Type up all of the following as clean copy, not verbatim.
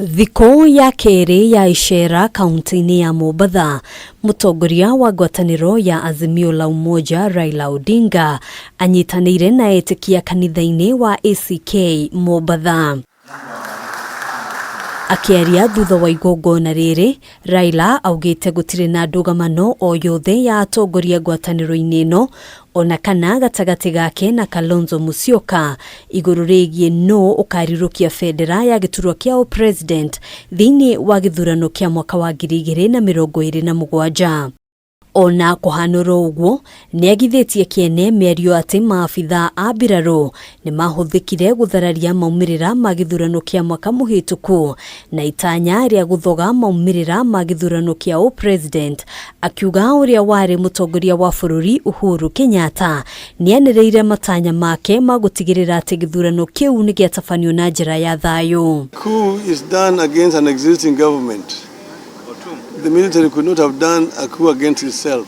Thikũ ya keri ya ishera kaunti-ini ya Mombasa, Mutongoria wa ngwataniro ya Azimio La Umoja Raila Odinga anyitanĩire na etĩkia kanitha-ini wa ACK Mombasa. Akiaria thutha wa igongona rĩrĩ, Raila augĩte gũtirĩ na ndũgamano o yothe ya atongoria ngwatanĩro-inĩ ĩno ona kana gatagati gake na Kalonzo Musyoka igũrũ rĩgiĩ no ũkarirũkia bendera ya gĩturwa kĩa president thĩinĩ wa gĩthurano kĩa mwaka wa 2027. Ona kũhanũra ũguo nĩagithĩtie kĩene mĩario atĩ maabitha a mbirarũ nĩmahũthĩkire gũthararia maumĩrĩra ma gĩthurano kĩa mwaka mũhĩtũku na itanya rĩa gũthoga maumĩrĩra ma gĩthurano kĩa president, akiuga ũrĩa warĩ mũtongoria wa bũrũri Uhuru Kenyatta nĩanĩrĩire matanya make ma gũtigĩrĩra atĩ gĩthurano kĩu nĩgĩatabanio na njĩra ya thayũ. Coup is done against an existing government. The military could not have done a coup against itself.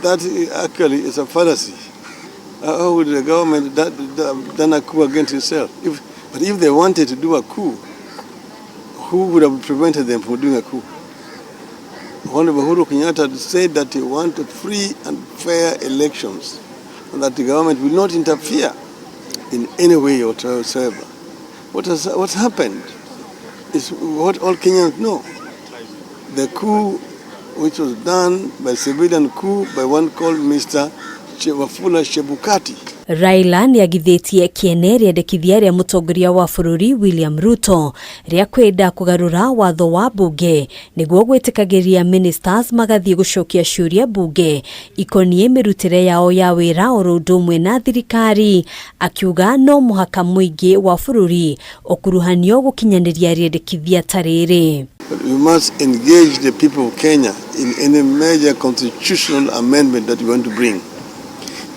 That actually is a fallacy. How would the government done a coup against itself? But if they wanted to do a coup, who would have prevented them from doing a coup? Honorable Uhuru Kenyatta said that he wanted free and fair elections and that the government will not interfere in any way whatsoever. What's happened is what all Kenyans know. The coup which was done by civilian coup by one called Mr. Wafula Chebukati. Raila nĩagithĩtie kĩene rĩendekithia rĩa mũtongoria wa bũrũri William Ruto rĩa kwenda kũgarũra watho wa bunge nĩguo gwĩtĩkagĩria ministers magathiĩ gũcokia ciũria bunge ikoniĩ mĩrutĩre yao ya wĩra oro ũndũ ũmwe na thirikari, akiuga no mũhaka mũingĩ wa bũrũri ũkuruhanio gũkinyanĩria rĩendekithia ta rĩrĩ. But we must engage the people of Kenya in any major constitutional amendment that we want to bring.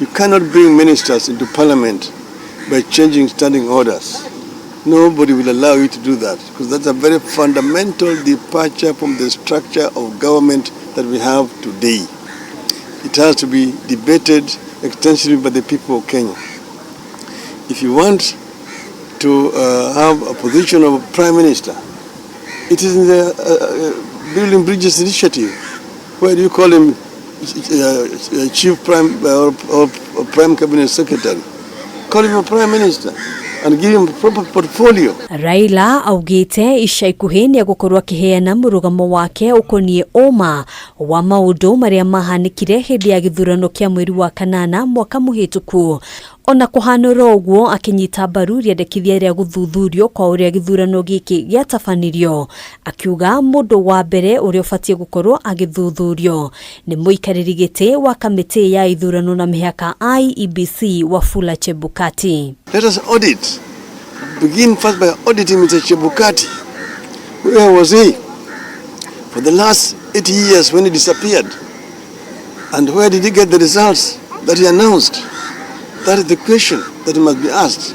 You cannot bring ministers into parliament by changing standing orders. Nobody will allow you to do that because that's a very fundamental departure from the structure of government that we have today. It has to be debated extensively by the people of Kenya. If you want to have a position of a prime minister, it is in the Building Bridges initiative. Where do you call him chief prime or prime cabinet secretary? Call him a prime minister and give him a proper portfolio. Raila augĩte ica ikuhĩ nĩegũkorwo akĩheana mũrũgamo wake ũkoniĩ ũma wa maũndũ marĩa mahanĩkire hĩndĩ ya gĩthurano kĩa mweri wa kanana mwaka mũhĩtũku. Ona kũhanũra ũguo akĩnyita mbaru rĩendekithia rĩa gũthuthurio kwa ũrĩa gĩthurano gĩkĩ gĩatabanirio, akiuga mũndũ wa mbere ũrĩa ũbatiĩ gũkorwo agĩthuthurio nĩ mũikarĩri gĩtĩ wa kamĩtĩ ya ithurano na mĩhaka IEBC Wafula Chebukati. Let us audit. Begin first by auditing Mr. Chebukati. Where was he for the last 80 years when he disappeared? And where did he get the results that he announced? That is the question that must be asked.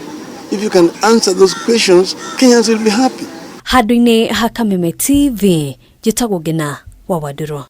If you can answer those questions, Kenyans will be happy. Handũ-inĩ ha Kameme TV, njĩtagwo Ngina wa Waduro.